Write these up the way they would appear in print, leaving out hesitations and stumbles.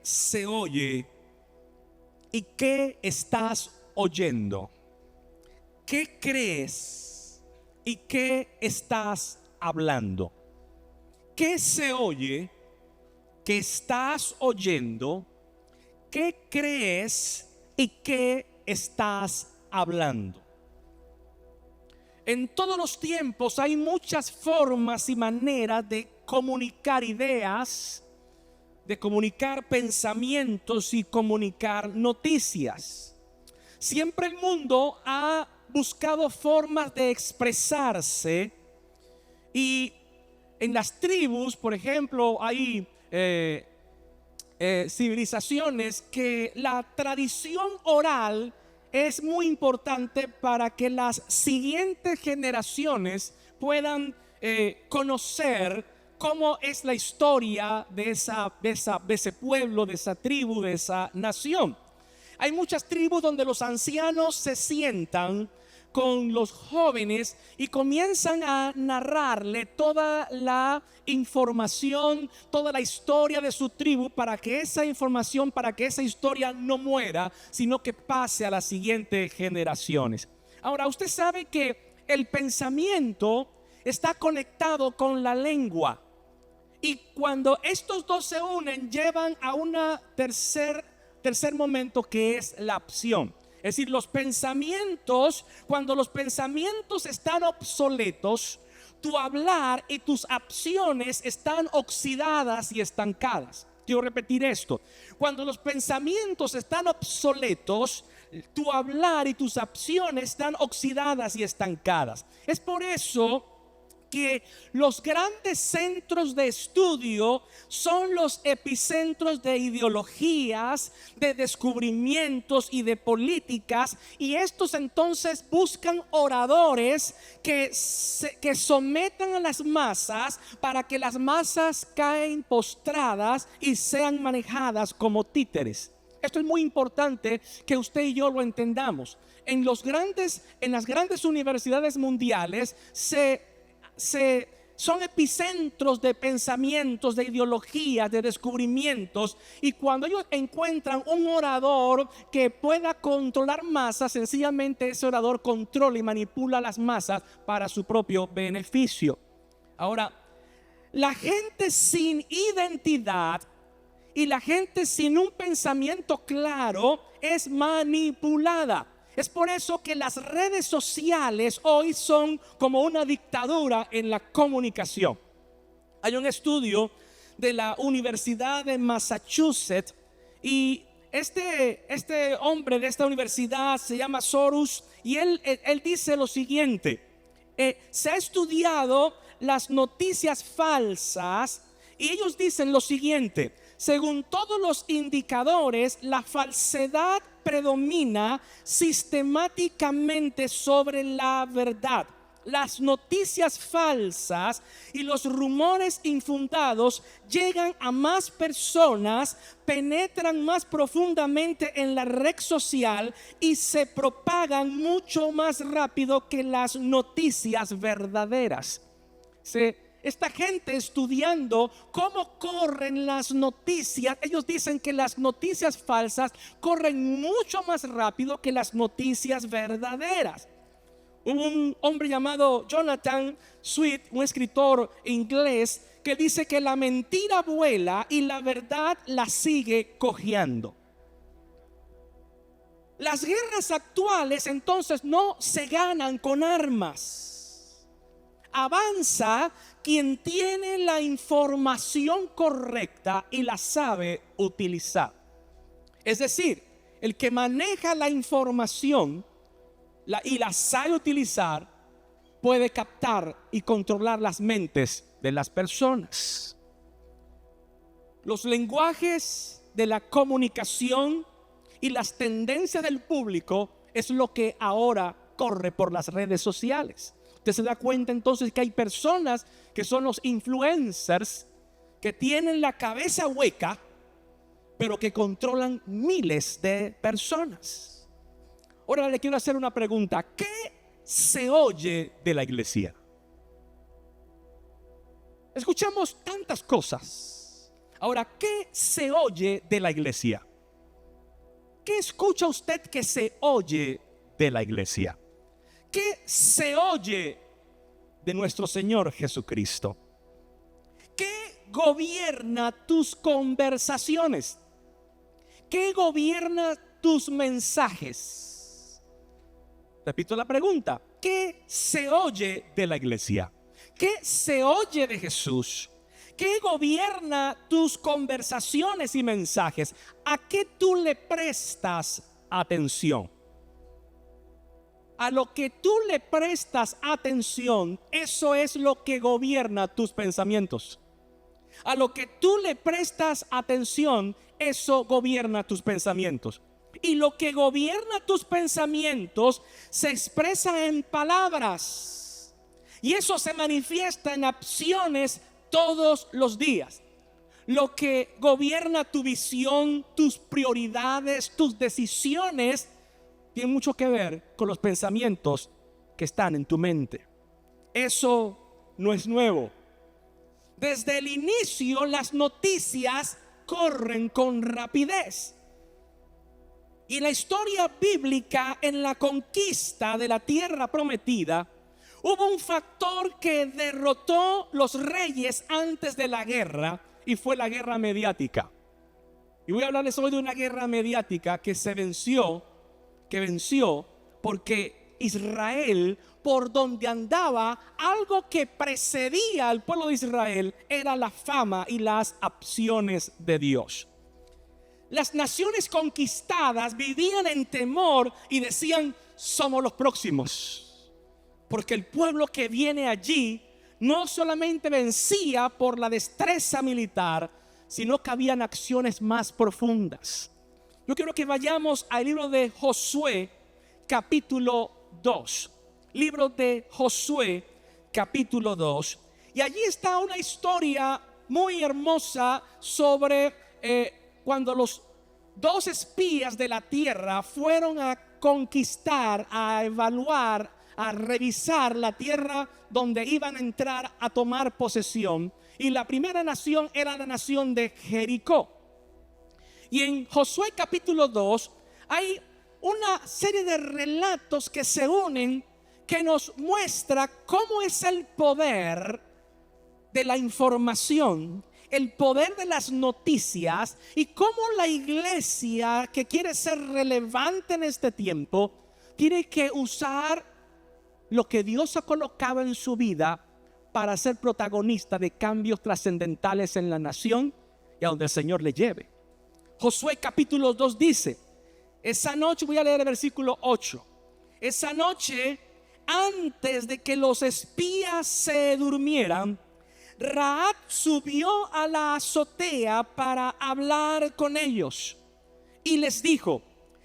se oye y qué estás oyendo? ¿Qué crees y qué estás hablando? ¿Qué se oye? ¿Qué estás oyendo? ¿Qué crees y qué estás hablando? En todos los tiempos hay muchas formas y maneras de comunicar ideas, de comunicar pensamientos y comunicar noticias. Siempre el mundo ha buscado formas de expresarse, y en las tribus, por ejemplo, hay civilizaciones que la tradición oral es muy importante para que las siguientes generaciones puedan conocer cómo es la historia de ese pueblo, de esa tribu, de esa nación. Hay muchas tribus donde los ancianos se sientan con los jóvenes y comienzan a narrarle toda la información, toda la historia de su tribu, para que esa información, para que esa historia no muera, sino que pase a las siguientes generaciones. Ahora, usted sabe que el pensamiento está conectado con la lengua, y cuando estos dos se unen, llevan a una tercer momento, que es la acción. Es decir, los pensamientos, cuando los pensamientos están obsoletos, tu hablar y tus acciones están oxidadas y estancadas. Quiero repetir esto: cuando los pensamientos están obsoletos, tu hablar y tus acciones están oxidadas y estancadas. Es por eso que los grandes centros de estudio son los epicentros de ideologías, de descubrimientos y de políticas, y estos entonces buscan oradores que sometan a las masas, para que las masas caen postradas y sean manejadas como títeres. Esto es muy importante que usted y yo lo entendamos. En las grandes universidades mundiales son epicentros de pensamientos, de ideologías, de descubrimientos, y cuando ellos encuentran un orador que pueda controlar masas, sencillamente ese orador controla y manipula las masas para su propio beneficio. Ahora, la gente sin identidad y la gente sin un pensamiento claro es manipulada. Es por eso que las redes sociales hoy son como una dictadura en la comunicación. Hay un estudio de la Universidad de Massachusetts, y este hombre de esta universidad se llama Soros, y él dice lo siguiente: se ha estudiado las noticias falsas, y ellos dicen lo siguiente: según todos los indicadores, la falsedad predomina sistemáticamente sobre la verdad. Las noticias falsas y los rumores infundados llegan a más personas, penetran más profundamente en la red social y se propagan mucho más rápido que las noticias verdaderas. Esta gente, estudiando cómo corren las noticias, ellos dicen que las noticias falsas corren mucho más rápido que las noticias verdaderas. Un hombre llamado Jonathan Swift, un escritor inglés, que dice que la mentira vuela y la verdad la sigue cojeando. Las guerras actuales entonces no se ganan con armas. Avanza quien tiene la información correcta y la sabe utilizar. Es decir, el que maneja la información y la sabe utilizar, puede captar y controlar las mentes de las personas. Los lenguajes de la comunicación y las tendencias del público es lo que ahora corre por las redes sociales. Usted se da cuenta entonces que hay personas que son los influencers, que tienen la cabeza hueca, pero que controlan miles de personas. Ahora le quiero hacer una pregunta: ¿qué se oye de la iglesia? Escuchamos tantas cosas. Ahora, ¿qué se oye de la iglesia? ¿Qué escucha usted que se oye de la iglesia? ¿Qué se oye de nuestro Señor Jesucristo? ¿Qué gobierna tus conversaciones? ¿Qué gobierna tus mensajes? Repito la pregunta: ¿qué se oye de la iglesia? ¿Qué se oye de Jesús? ¿Qué gobierna tus conversaciones y mensajes? ¿A qué tú le prestas atención? A lo que tú le prestas atención, eso es lo que gobierna tus pensamientos. A lo que tú le prestas atención, eso gobierna tus pensamientos. Y lo que gobierna tus pensamientos se expresa en palabras. Y eso se manifiesta en acciones todos los días. Lo que gobierna tu visión, tus prioridades, tus decisiones, tiene mucho que ver con los pensamientos que están en tu mente. Eso no es nuevo. Desde el inicio, las noticias corren con rapidez. Y la historia bíblica, en la conquista de la tierra prometida, hubo un factor que derrotó los reyes antes de la guerra, y fue la guerra mediática. Y voy a hablarles hoy de una guerra mediática que venció porque Israel, por donde andaba, algo que precedía al pueblo de Israel era la fama y las acciones de Dios. Las naciones conquistadas vivían en temor y decían: somos los próximos, porque el pueblo que viene allí no solamente vencía por la destreza militar, sino que habían acciones más profundas. Yo quiero que vayamos al libro de Josué, capítulo 2. Libro de Josué, capítulo 2. Y allí está una historia muy hermosa sobre cuando los dos espías de la tierra fueron a conquistar, a evaluar, a revisar la tierra donde iban a entrar a tomar posesión. Y la primera nación era la nación de Jericó. Y en Josué capítulo 2 hay una serie de relatos que se unen, que nos muestra cómo es el poder de la información, el poder de las noticias, y cómo la iglesia, que quiere ser relevante en este tiempo, tiene que usar lo que Dios ha colocado en su vida para ser protagonista de cambios trascendentales en la nación y a donde el Señor le lleve. Josué capítulo 2 dice: esa noche, voy a leer el versículo 8. Esa noche, antes de que los espías se durmieran, Rahab subió a la azotea para hablar con ellos y les dijo: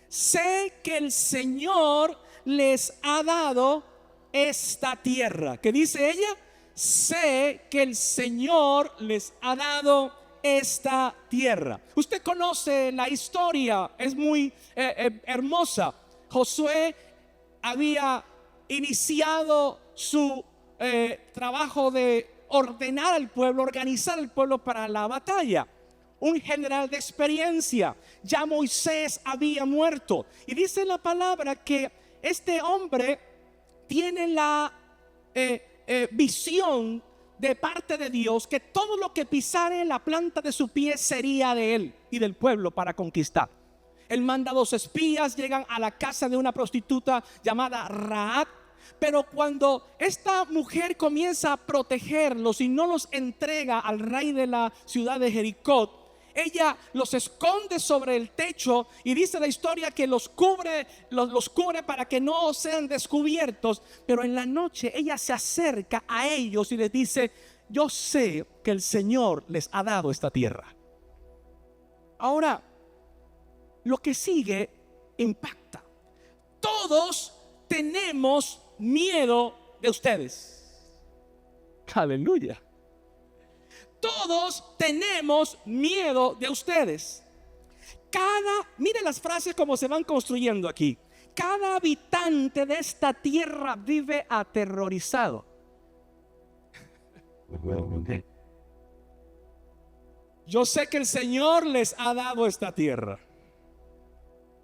sé que el Señor les ha dado esta tierra. ¿Qué dice ella? Sé que el Señor les ha dado esta tierra. Usted conoce la historia, es muy hermosa. Josué había iniciado su trabajo de ordenar al pueblo, organizar al pueblo para la batalla. Un general de experiencia. Ya Moisés había muerto, y dice la palabra que este hombre tiene la visión de parte de Dios, que todo lo que pisare la planta de su pie sería de él y del pueblo para conquistar. Él manda 2 espías, llegan a la casa de una prostituta llamada Rahab. Pero cuando esta mujer comienza a protegerlos y no los entrega al rey de la ciudad de Jericó, ella los esconde sobre el techo, y dice la historia que los cubre para que no sean descubiertos. Pero en la noche ella se acerca a ellos y les dice: yo sé que el Señor les ha dado esta tierra. Ahora, lo que sigue impacta. Todos tenemos miedo de ustedes. Aleluya. Todos tenemos miedo de ustedes. Mire las frases como se van construyendo aquí. Cada habitante de esta tierra vive aterrorizado. Yo sé que el Señor les ha dado esta tierra.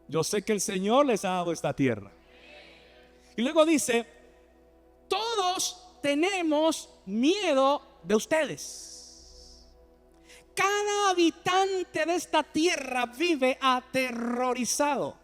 Yo sé que el Señor les ha dado esta tierra. Y luego dice, todos tenemos miedo de ustedes. Cada habitante de esta tierra vive aterrorizado.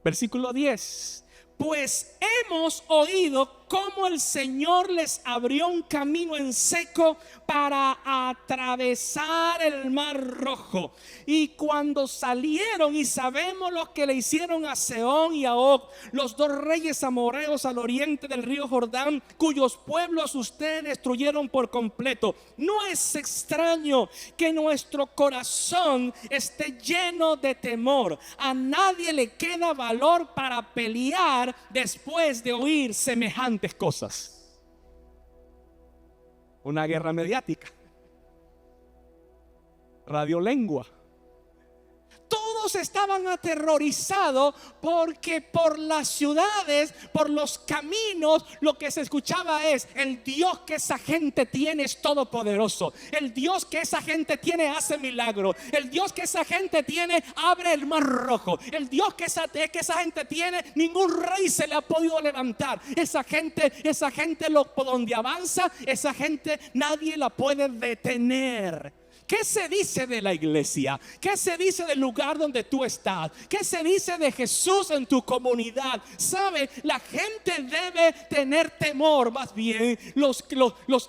Versículo 10. Pues hemos oído cómo el Señor les abrió un camino en seco para atravesar el mar Rojo. Y cuando salieron, y sabemos lo que le hicieron a Sehón y a Og, los dos reyes amorreos al oriente del río Jordán, cuyos pueblos ustedes destruyeron por completo. No es extraño que nuestro corazón esté lleno de temor. A nadie le queda valor para pelear después de oír semejantes cosas. Una guerra mediática, radiolengua. Todos estaban aterrorizados porque por las ciudades, por los caminos, lo que se escuchaba es: el Dios que esa gente tiene es todopoderoso. El Dios que esa gente tiene hace milagros. El Dios que esa gente tiene abre el mar Rojo. El Dios que esa gente tiene, ningún rey se le ha podido levantar. Esa gente por donde avanza, esa gente nadie la puede detener. ¿Qué se dice de la iglesia? ¿Qué se dice del lugar donde tú estás? ¿Qué se dice de Jesús en tu comunidad? ¿Sabe? La gente debe tener temor, más bien los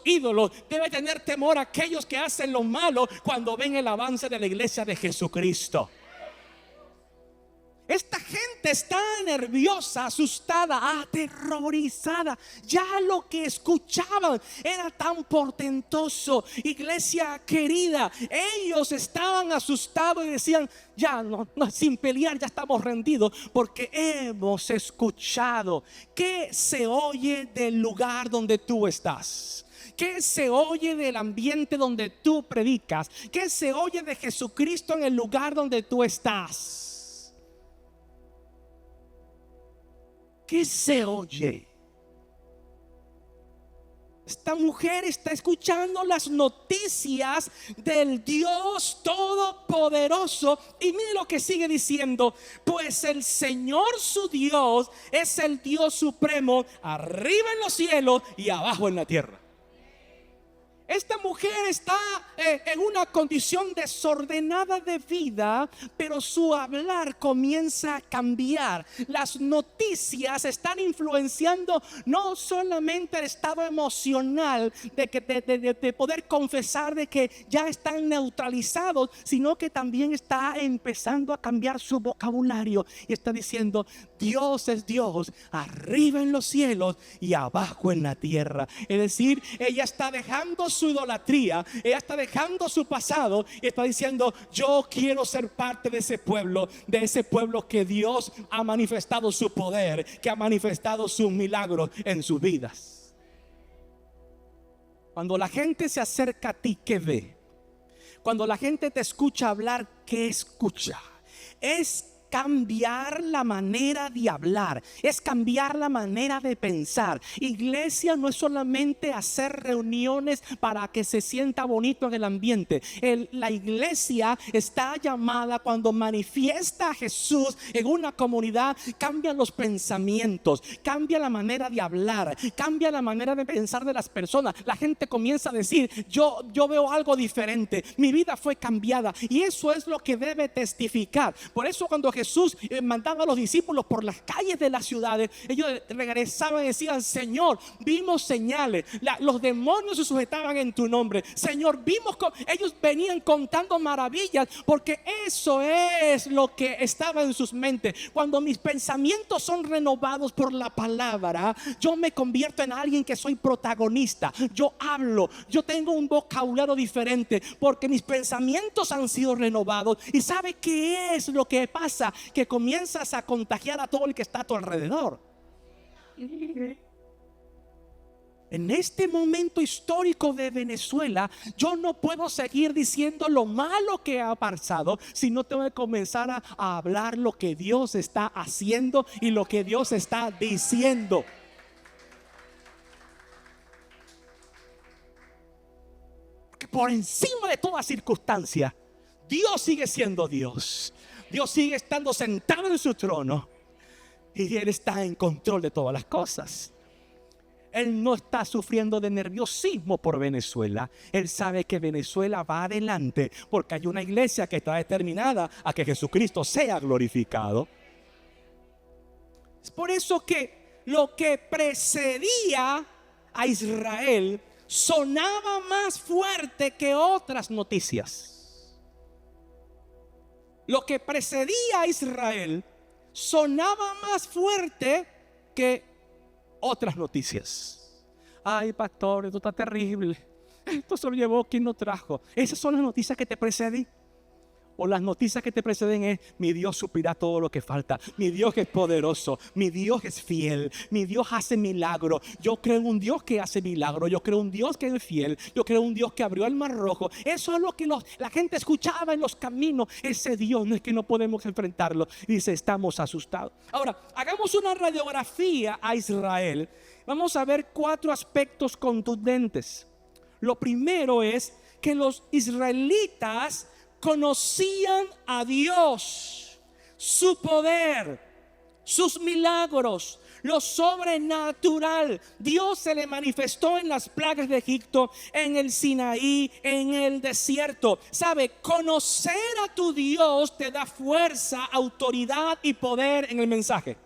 ídolos deben tener temor a aquellos que hacen lo malo cuando ven el avance de la iglesia de Jesucristo. Esta gente está nerviosa, asustada, aterrorizada. Ya lo que escuchaban era tan portentoso. Iglesia querida, ellos estaban asustados y decían: ya no, sin pelear, ya estamos rendidos, porque hemos escuchado. ¿Qué se oye del lugar donde tú estás? ¿Qué se oye del ambiente donde tú predicas? ¿Qué se oye de Jesucristo en el lugar donde tú estás? ¿Qué se oye? Esta mujer está escuchando las noticias del Dios Todopoderoso. Y mire lo que sigue diciendo: pues el Señor su Dios es el Dios supremo, arriba en los cielos y abajo en la tierra. Esta mujer está en una condición desordenada de vida, pero su hablar comienza a cambiar. Las noticias están influenciando no solamente el estado emocional de poder confesar de que ya están neutralizados, sino que también está empezando a cambiar su vocabulario y está diciendo: Dios es Dios, arriba en los cielos y abajo en la tierra. Es decir, ella está dejando su idolatría, ella está dejando su pasado y está diciendo: yo quiero ser parte de ese pueblo que Dios ha manifestado su poder, que ha manifestado sus milagros en sus vidas. Cuando la gente se acerca a ti, ¿qué ve? Cuando la gente te escucha hablar, ¿qué escucha? Es cambiar la manera de hablar, es cambiar la manera de pensar. Iglesia no es solamente hacer reuniones para que se sienta bonito en el ambiente. La iglesia está llamada, cuando manifiesta a Jesús en una comunidad, cambian los pensamientos, cambia la manera de hablar, cambia la manera de pensar de las personas. La gente comienza a decir: yo veo algo diferente, mi vida fue cambiada. Y eso es lo que debe testificar. Por eso cuando Jesús mandaba a los discípulos por las calles de las ciudades, ellos regresaban y decían: Señor, vimos señales, los demonios se sujetaban en tu nombre. Señor, vimos ellos venían contando maravillas, porque eso es lo que estaba en sus mentes. Cuando mis pensamientos son renovados por la palabra, yo me convierto en alguien que soy protagonista. Yo hablo, yo tengo un vocabulario diferente, porque mis pensamientos han sido renovados. ¿Y sabe qué es lo que pasa? Que comienzas a contagiar a todo el que está a tu alrededor. En este momento histórico de Venezuela, yo no puedo seguir diciendo lo malo que ha pasado, sino tengo que comenzar a hablar lo que Dios está haciendo y lo que Dios está diciendo. por encima de toda circunstancia, Dios sigue siendo Dios. Dios sigue estando sentado en su trono y Él está en control de todas las cosas. Él no está sufriendo de nerviosismo por Venezuela. Él sabe que Venezuela va adelante porque hay una iglesia que está determinada a que Jesucristo sea glorificado. Es por eso que lo que precedía a Israel sonaba más fuerte que otras noticias. Lo que precedía a Israel sonaba más fuerte que otras noticias. Ay, pastor, esto está terrible. Esto se lo llevó quien lo trajo. Esas son las noticias que te preceden. O las noticias que te preceden es: mi Dios suplirá todo lo que falta. Mi Dios es poderoso. Mi Dios es fiel. Mi Dios hace milagros. Yo creo en un Dios que hace milagros. Yo creo en un Dios que es fiel. Yo creo en un Dios que abrió el mar rojo. Eso es lo que la gente escuchaba en los caminos. Ese Dios no es que no podemos enfrentarlo. Dice: estamos asustados. Ahora, hagamos una radiografía a Israel. Vamos a ver 4 aspectos contundentes. Lo primero es que los israelitas conocían a Dios, su poder, sus milagros, lo sobrenatural. Dios se le manifestó en las plagas de Egipto, en el Sinaí, en el desierto. ¿Sabe? Conocer a tu Dios te da fuerza, autoridad y poder en el mensaje.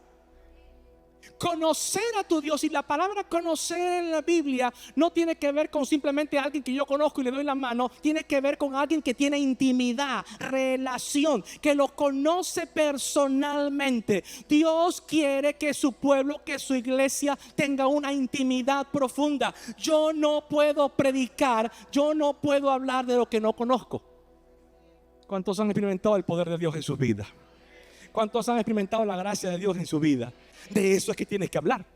Conocer a tu Dios, y la palabra conocer en la Biblia no tiene que ver con simplemente alguien que yo conozco y le doy la mano. Tiene que ver con alguien que tiene intimidad, relación, que lo conoce personalmente. Dios quiere que su pueblo, que su iglesia tenga una intimidad profunda. Yo no puedo predicar, yo no puedo hablar de lo que no conozco. ¿Cuántos han experimentado el poder de Dios en sus vidas? ¿Cuántos han experimentado la gracia de Dios en su vida? De eso es que tienes que hablar.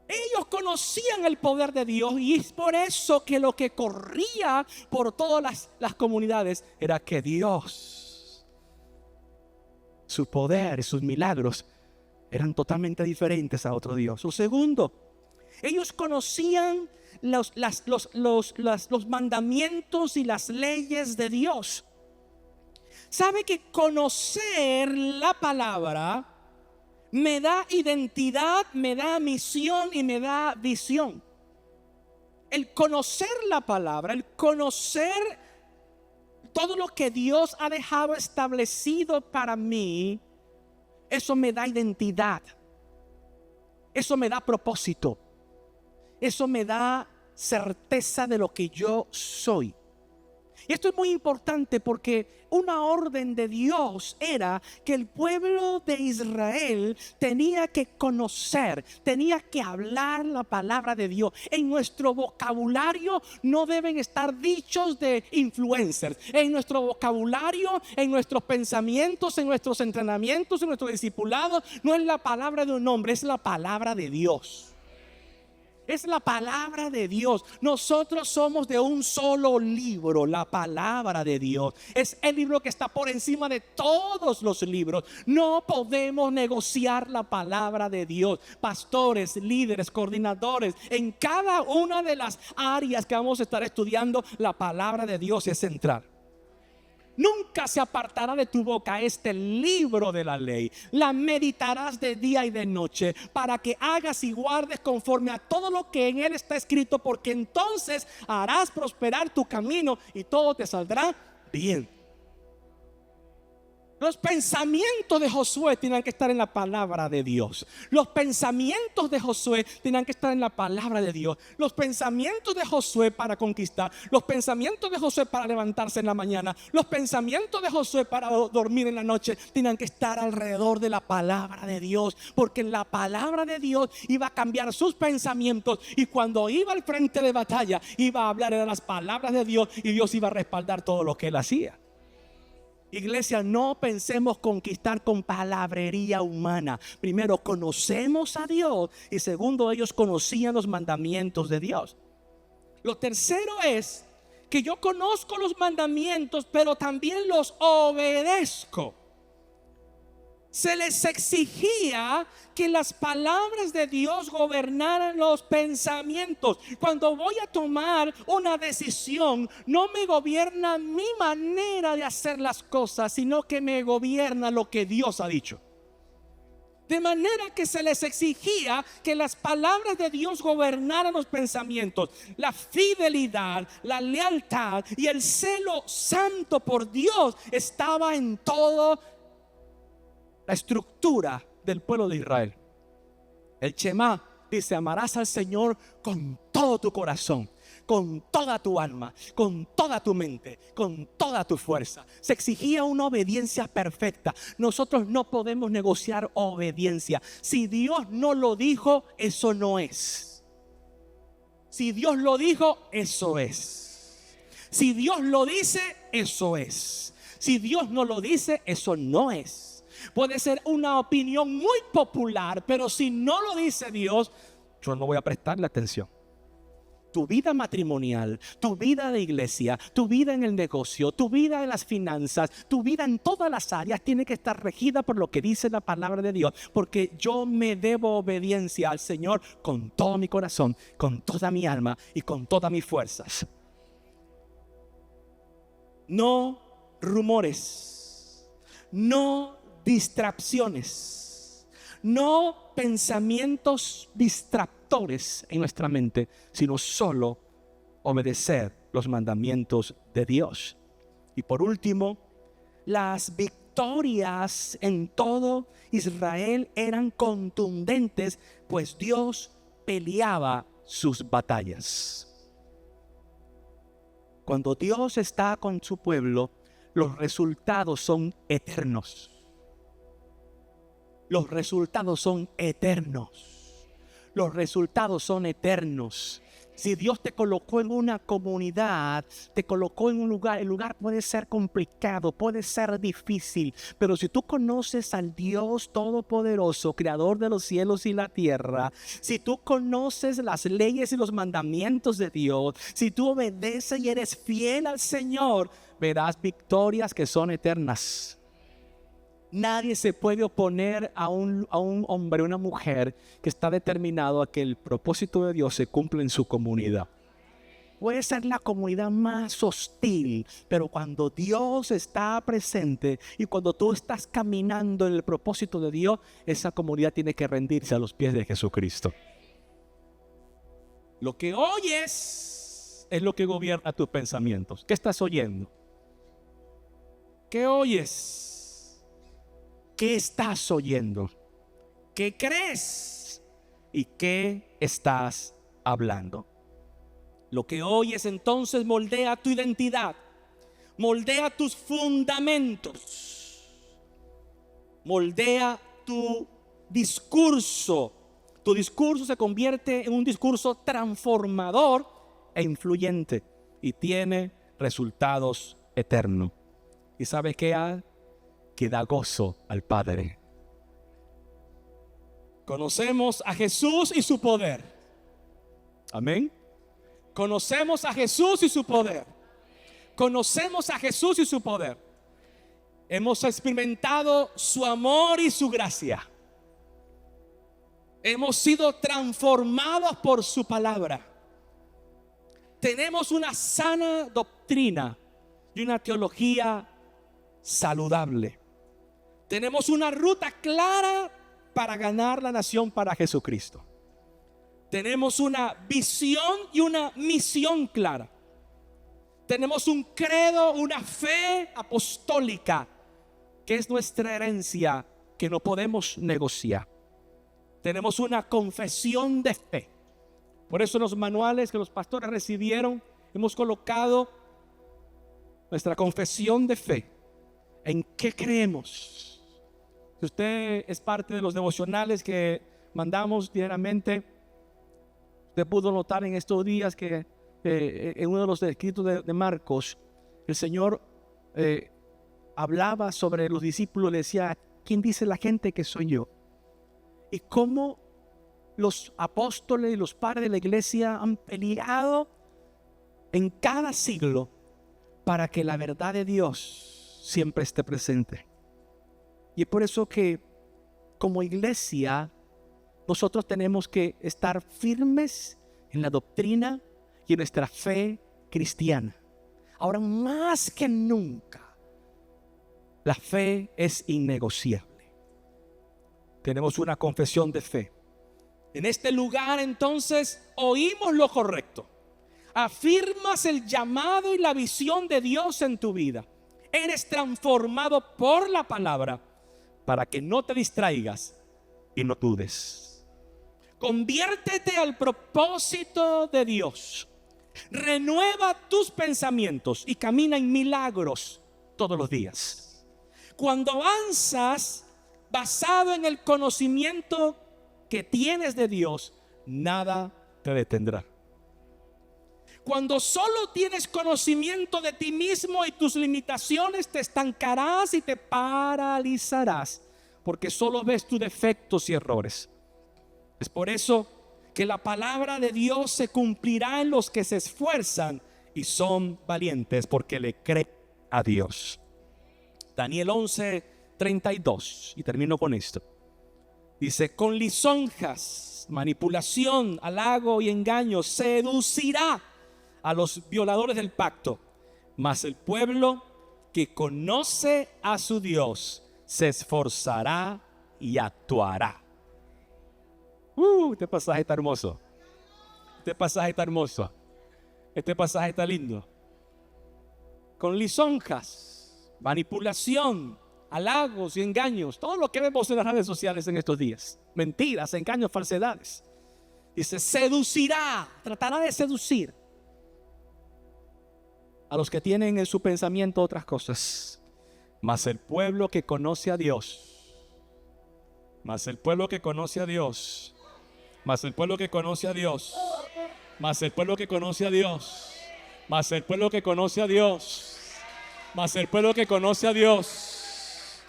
Ellos conocían el poder de Dios, y es por eso que lo que corría por todas las comunidades era que Dios, su poder, sus milagros eran totalmente diferentes a otro Dios. Lo segundo, ellos conocían los mandamientos y las leyes de Dios. ¿Sabe que conocer la palabra me da identidad, me da misión y me da visión? El conocer la palabra, el conocer todo lo que Dios ha dejado establecido para mí, eso me da identidad, eso me da propósito, eso me da certeza de lo que yo soy. Y esto es muy importante porque una orden de Dios era que el pueblo de Israel tenía que conocer, tenía que hablar la palabra de Dios. En nuestro vocabulario no deben estar dichos de influencers. En nuestro vocabulario, en nuestros pensamientos, en nuestros entrenamientos, en nuestros discipulados, no es la palabra de un hombre, es la palabra de Dios. Es la palabra de Dios. Nosotros somos de un solo libro, la palabra de Dios. Es el libro que está por encima de todos los libros. No podemos negociar la palabra de Dios. Pastores, líderes, coordinadores, en cada una de las áreas que vamos a estar estudiando, la palabra de Dios es central. Nunca se apartará de tu boca este libro de la ley. La meditarás de día y de noche, para que hagas y guardes conforme a todo lo que en él está escrito, porque entonces harás prosperar tu camino y todo te saldrá bien. Los pensamientos de Josué tenían que estar en la palabra de Dios. Los pensamientos de Josué tenían que estar en la palabra de Dios. Los pensamientos de Josué para conquistar, los pensamientos de Josué para levantarse en la mañana, los pensamientos de Josué para dormir en la noche, tenían que estar alrededor de la palabra de Dios, porque la palabra de Dios iba a cambiar sus pensamientos, y cuando iba al frente de batalla iba a hablar de las palabras de Dios, y Dios iba a respaldar todo lo que él hacía. Iglesia, no pensemos conquistar con palabrería humana. Primero, conocemos a Dios, y segundo, ellos conocían los mandamientos de Dios. Lo tercero es que yo conozco los mandamientos, pero también los obedezco. se les exigía que las palabras de Dios gobernaran los pensamientos. Cuando voy a tomar una decisión, no me gobierna mi manera de hacer las cosas, sino que me gobierna lo que Dios ha dicho. De manera que se les exigía que las palabras de Dios gobernaran los pensamientos. La fidelidad, la lealtad y el celo santo por Dios estaba en toda la estructura del pueblo de Israel. El Shema dice: amarás al Señor con todo tu corazón, con toda tu alma, con toda tu mente, con toda tu fuerza. Se exigía una obediencia perfecta. Nosotros no podemos negociar obediencia. Si Dios no lo dijo, eso no es. Si Dios lo dijo, eso es. Si Dios lo dice, eso es. Si Dios no lo dice, eso no es. Puede ser una opinión muy popular, pero si no lo dice Dios, yo no voy a prestarle atención. Tu vida matrimonial, tu vida de iglesia, tu vida en el negocio, tu vida en las finanzas, tu vida en todas las áreas tiene que estar regida por lo que dice la palabra de Dios, porque yo me debo obediencia al Señor con todo mi corazón, con toda mi alma y con todas mis fuerzas. No rumores, no distracciones, no pensamientos distractores en nuestra mente, sino solo obedecer los mandamientos de Dios. Y por último, las victorias en todo Israel eran contundentes, pues Dios peleaba sus batallas. Cuando Dios está con su pueblo, los resultados son eternos. Los resultados son eternos. Los resultados son eternos. Si Dios te colocó en una comunidad, te colocó en un lugar, el lugar puede ser complicado, puede ser difícil, pero si tú conoces al Dios Todopoderoso, Creador de los cielos y la tierra, si tú conoces las leyes y los mandamientos de Dios, si tú obedeces y eres fiel al Señor, verás victorias que son eternas. Nadie se puede oponer a un hombre, una mujer que está determinado a que el propósito de Dios se cumpla en su comunidad. Puede ser la comunidad más hostil, pero cuando Dios está presente y cuando tú estás caminando en el propósito de Dios, esa comunidad tiene que rendirse a los pies de Jesucristo. Lo que oyes es lo que gobierna tus pensamientos. ¿Qué estás oyendo? ¿Qué oyes? ¿Qué estás oyendo? ¿Qué crees? ¿Y qué estás hablando? Lo que oyes entonces moldea tu identidad, moldea tus fundamentos, moldea tu discurso. Tu discurso se convierte en un discurso transformador e influyente y tiene resultados eternos. ¿Y sabes qué? Que da gozo al Padre. Conocemos a Jesús y su poder. Amén. Conocemos a Jesús y su poder. Conocemos a Jesús y su poder. Hemos experimentado su amor y su gracia. Hemos sido transformados por su palabra. Tenemos una sana doctrina y una teología saludable. Tenemos una ruta clara para ganar la nación para Jesucristo. Tenemos una visión y una misión clara. Tenemos un credo, una fe apostólica, que es nuestra herencia, que no podemos negociar. Tenemos una confesión de fe. Por eso en los manuales que los pastores recibieron, hemos colocado nuestra confesión de fe. ¿En qué creemos? Si usted es parte de los devocionales que mandamos diariamente, usted pudo notar en estos días que en uno de los escritos de Marcos, el Señor hablaba sobre los discípulos, le decía: ¿quién dice la gente que soy yo? Y cómo los apóstoles y los padres de la iglesia han peleado en cada siglo para que la verdad de Dios siempre esté presente. Y es por eso que como iglesia nosotros tenemos que estar firmes en la doctrina y en nuestra fe cristiana. Ahora más que nunca, la fe es innegociable. Tenemos una confesión de fe. En este lugar entonces oímos lo correcto. Afirmas el llamado y la visión de Dios en tu vida. Eres transformado por la palabra para que no te distraigas y no dudes. Conviértete al propósito de Dios. Renueva tus pensamientos y camina en milagros todos los días. Cuando avanzas basado en el conocimiento que tienes de Dios, nada te detendrá. Cuando solo tienes conocimiento de ti mismo y tus limitaciones, te estancarás y te paralizarás, porque solo ves tus defectos y errores. Es por eso que la palabra de Dios se cumplirá en los que se esfuerzan y son valientes, porque le creen a Dios. Daniel 11:32, y termino con esto. Dice: con lisonjas, manipulación, halago y engaño seducirá a los violadores del pacto, mas el pueblo que conoce a su Dios se esforzará y actuará. Este pasaje está hermoso. Este pasaje está hermoso. Este pasaje está lindo. Con lisonjas, manipulación, halagos y engaños, todo lo que vemos en las redes sociales en estos días, mentiras, engaños, falsedades. Dice: seducirá, tratará de seducir a los que tienen en su pensamiento otras cosas. Mas el pueblo que conoce a Dios, mas el pueblo que conoce a Dios, mas el pueblo que conoce a Dios, mas el pueblo que conoce a Dios, mas el pueblo que conoce a Dios, mas el pueblo que conoce a Dios,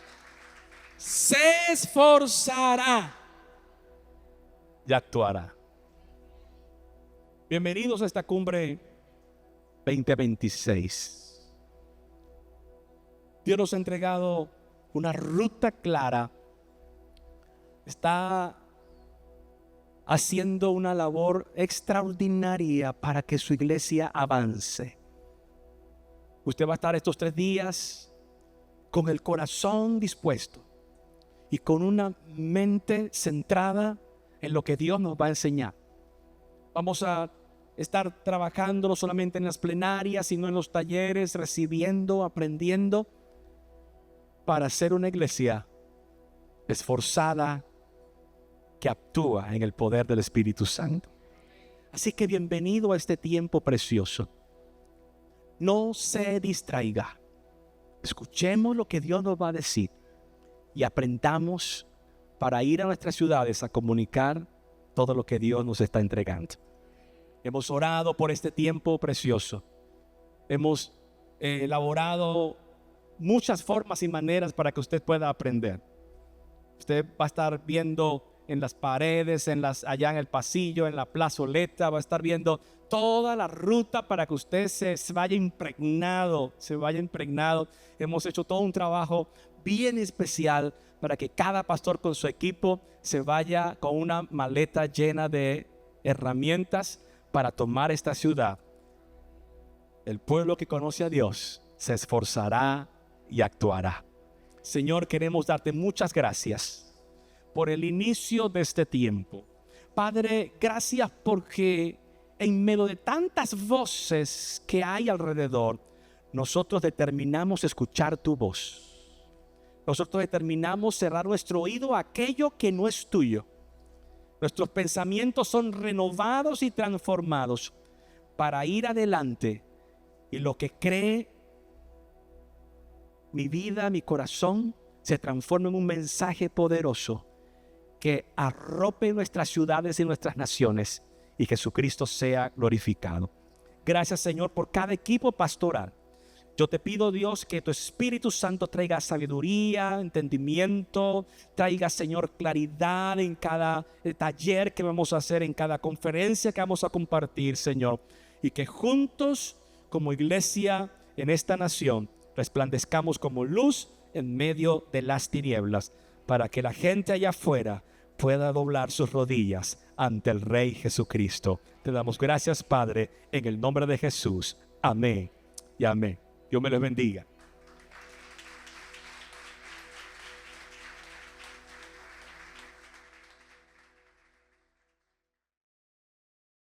se esforzará y actuará. Bienvenidos a esta cumbre 2026. Dios nos ha entregado una ruta clara. Está haciendo una labor extraordinaria para que su iglesia avance. Usted va a estar estos 3 días con el corazón dispuesto y con una mente centrada en lo que Dios nos va a enseñar. Vamos a estar trabajando no solamente en las plenarias, sino en los talleres, recibiendo, aprendiendo, para ser una iglesia esforzada que actúa en el poder del Espíritu Santo. Así que bienvenido a este tiempo precioso. No se distraiga. Escuchemos lo que Dios nos va a decir y aprendamos para ir a nuestras ciudades a comunicar todo lo que Dios nos está entregando. Hemos orado por este tiempo precioso. Hemos elaborado muchas formas y maneras para que usted pueda aprender. Usted va a estar viendo en las paredes, allá en el pasillo, en la plazoleta, va a estar viendo toda la ruta para que usted se vaya impregnado, Hemos hecho todo un trabajo bien especial para que cada pastor con su equipo se vaya con una maleta llena de herramientas para tomar esta ciudad. El pueblo que conoce a Dios se esforzará y actuará. Señor, queremos darte muchas gracias por el inicio de este tiempo. Padre, gracias porque en medio de tantas voces que hay alrededor, nosotros determinamos escuchar tu voz. Nosotros determinamos cerrar nuestro oído a aquello que no es tuyo. Nuestros pensamientos son renovados y transformados para ir adelante. Y lo que cree mi vida, mi corazón, se transforma en un mensaje poderoso que arrope nuestras ciudades y nuestras naciones y Jesucristo sea glorificado. Gracias, Señor, por cada equipo pastoral. Yo te pido, Dios, que tu Espíritu Santo traiga sabiduría, entendimiento, traiga, Señor, claridad en cada taller que vamos a hacer, en cada conferencia que vamos a compartir, Señor. Y que juntos, como iglesia en esta nación, resplandezcamos como luz en medio de las tinieblas, para que la gente allá afuera pueda doblar sus rodillas ante el Rey Jesucristo. Te damos gracias, Padre, en el nombre de Jesús. Amén y amén. Dios me los bendiga.